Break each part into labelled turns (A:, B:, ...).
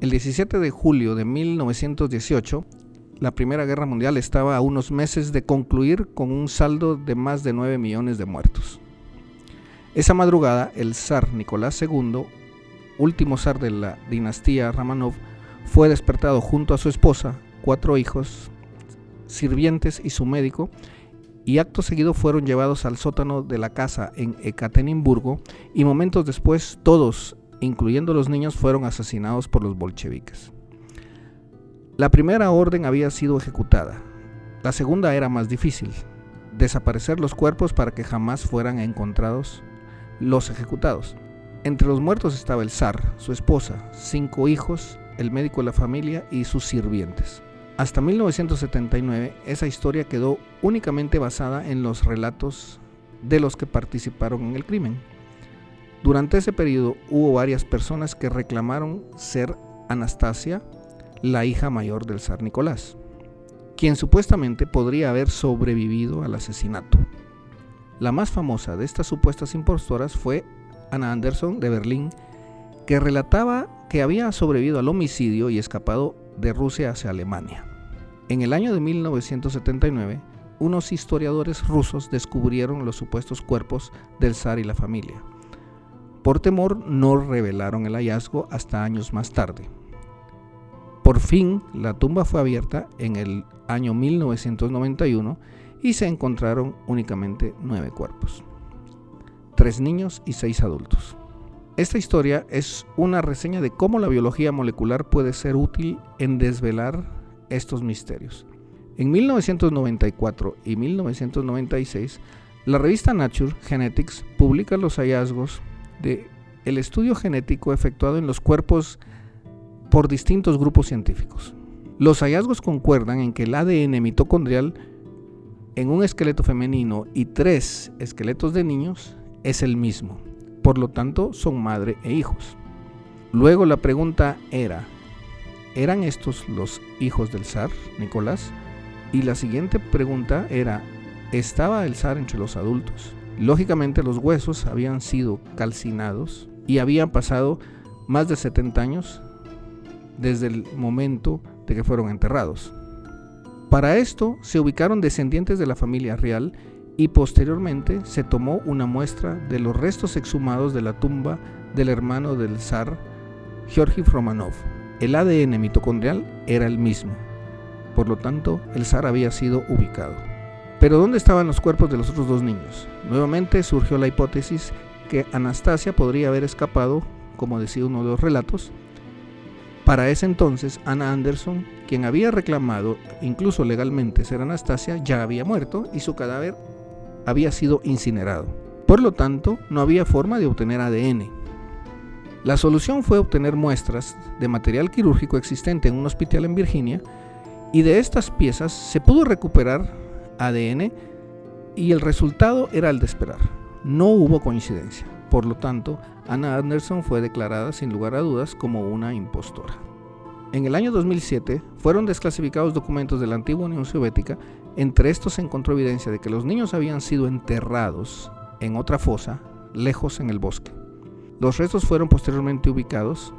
A: El 17 de julio de 1918, la Primera Guerra Mundial estaba a unos meses de concluir con un saldo de más de 9 millones de muertos. Esa madrugada, el zar Nicolás II, último zar de la dinastía Romanov, fue despertado junto a su esposa, 4 hijos, sirvientes y su médico, y acto seguido fueron llevados al sótano de la casa en Ekaterimburgo, y momentos después todos, incluyendo los niños, fueron asesinados por los bolcheviques. La primera orden había sido ejecutada. La segunda era más difícil: desaparecer los cuerpos para que jamás fueran encontrados los ejecutados. Entre los muertos estaba el zar, su esposa, 5 hijos, el médico de la familia y sus sirvientes. Hasta 1979, esa historia quedó únicamente basada en los relatos de los que participaron en el crimen. Durante ese periodo hubo varias personas que reclamaron ser Anastasia, la hija mayor del zar Nicolás, quien supuestamente podría haber sobrevivido al asesinato. La más famosa de estas supuestas impostoras fue Anna Anderson de Berlín, que relataba que había sobrevivido al homicidio y escapado de Rusia hacia Alemania. En el año de 1979, unos historiadores rusos descubrieron los supuestos cuerpos del zar y la familia. Por temor, no revelaron el hallazgo hasta años más tarde. Por fin, la tumba fue abierta en el año 1991 y se encontraron únicamente 9 cuerpos, 3 niños y 6 adultos. Esta historia es una reseña de cómo la biología molecular puede ser útil en desvelar estos misterios. En 1994 y 1996, la revista Nature Genetics publica los hallazgos del estudio genético efectuado en los cuerpos por distintos grupos científicos. Los hallazgos concuerdan en que el ADN mitocondrial en un esqueleto femenino y 3 esqueletos de niños es el mismo. Por lo tanto, son madre e hijos. Luego la pregunta era: ¿eran estos los hijos del zar Nicolás? Y la siguiente pregunta era: ¿estaba el zar entre los adultos? Lógicamente, los huesos habían sido calcinados y habían pasado más de 70 años desde el momento de que fueron enterrados. Para esto se ubicaron descendientes de la familia real y posteriormente se tomó una muestra de los restos exhumados de la tumba del hermano del zar, Georgi Romanov. El ADN mitocondrial era el mismo, por lo tanto el zar había sido ubicado. Pero ¿dónde estaban los cuerpos de los otros 2 niños? Nuevamente surgió la hipótesis que Anastasia podría haber escapado, como decía uno de los relatos. Para ese entonces, Anna Anderson, quien había reclamado incluso legalmente ser Anastasia, ya había muerto y su cadáver había sido incinerado. Por lo tanto, no había forma de obtener ADN. La solución fue obtener muestras de material quirúrgico existente en un hospital en Virginia, y de estas piezas se pudo recuperar ADN y el resultado era el de esperar. No hubo coincidencia. Por lo tanto, Anna Anderson fue declarada sin lugar a dudas como una impostora. En el año 2007 fueron desclasificados documentos de la antigua Unión Soviética. Entre estos se encontró evidencia de que los niños habían sido enterrados en otra fosa, lejos en el bosque. Los restos fueron posteriormente ubicados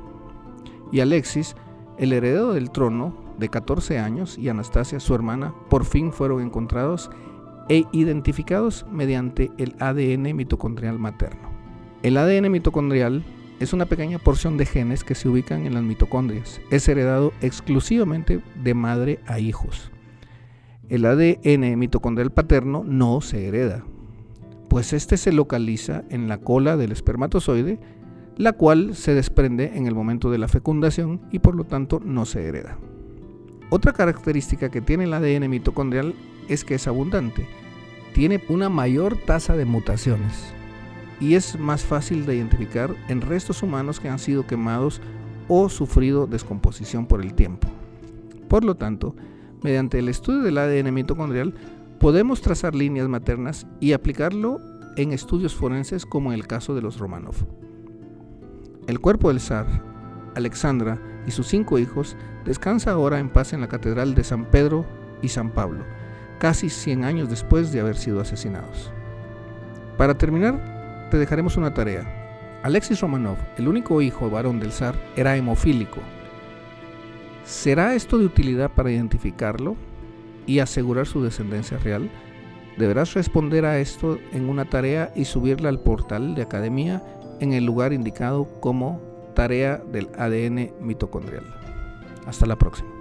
A: y Alexis, el heredero del trono de 14 años, y Anastasia, su hermana, por fin fueron encontrados e identificados mediante el ADN mitocondrial materno. El ADN mitocondrial es una pequeña porción de genes que se ubican en las mitocondrias. Es heredado exclusivamente de madre a hijos. El ADN mitocondrial paterno no se hereda, pues este se localiza en la cola del espermatozoide, la cual se desprende en el momento de la fecundación y por lo tanto no se hereda. Otra característica que tiene el ADN mitocondrial es que es abundante. Tiene una mayor tasa de mutaciones y es más fácil de identificar en restos humanos que han sido quemados o sufrido descomposición por el tiempo. Por lo tanto, mediante el estudio del ADN mitocondrial podemos trazar líneas maternas y aplicarlo en estudios forenses como en el caso de los Romanov. El cuerpo del zar, Alexandra y sus 5 hijos descansa ahora en paz en la Catedral de San Pedro y San Pablo, casi 100 años después de haber sido asesinados. Para terminar, te dejaremos una tarea. Alexis Romanov, el único hijo varón del zar, era hemofílico. ¿Será esto de utilidad para identificarlo y asegurar su descendencia real? Deberás responder a esto en una tarea y subirla al portal de Academia en el lugar indicado como tarea del ADN mitocondrial. Hasta la próxima.